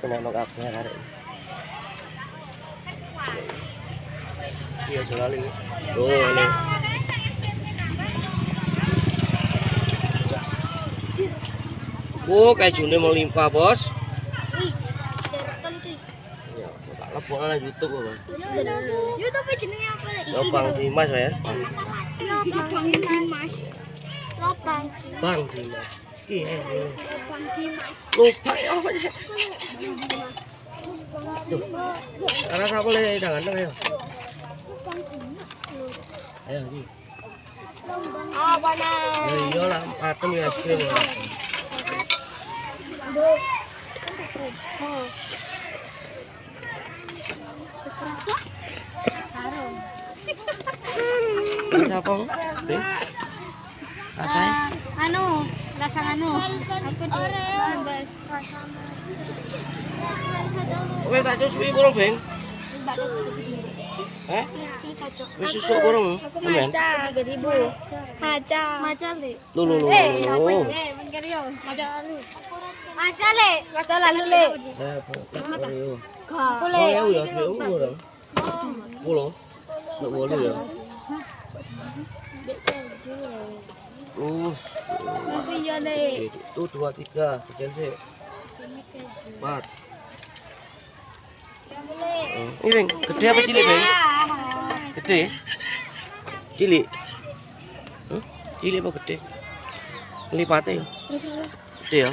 kena nok kabeh arek. Iya jalan ini. Oh ini. Oh kajune melimpah bos. Ya, tak lebok nang YouTube kok. YouTube jenenge apa lek? Lopang Dimas ya. Lopang Dimas. Lopang. Bang Dimas. Iya. Lopang Dimas. Lupa ya apa ya? Tuh. Karena apa boleh jangan ayo. Ayo iki. Apa nah? Ya iyalah patem ya es krim. Rasa apa? Ding? Rasanya? Anu, rasa anu. Aku bebas. Kowe tak susuki burung, Beng? Hah? Wis susuk burung? Amen. Maca 3.000. Maca. Maca le. Lu. Pinggir yo. Maca lalu. Maca le. Maca lalu le. Aku le. Oh ya, ya urang. Pulo. Nek wolu ya. Aku iya le. Itu 2 3 sekian sih. 4. Ini Beng, gede apa cilik Beng? Gede? Cilik? Cilik apa gede? Lipatnya ya? Gede ya?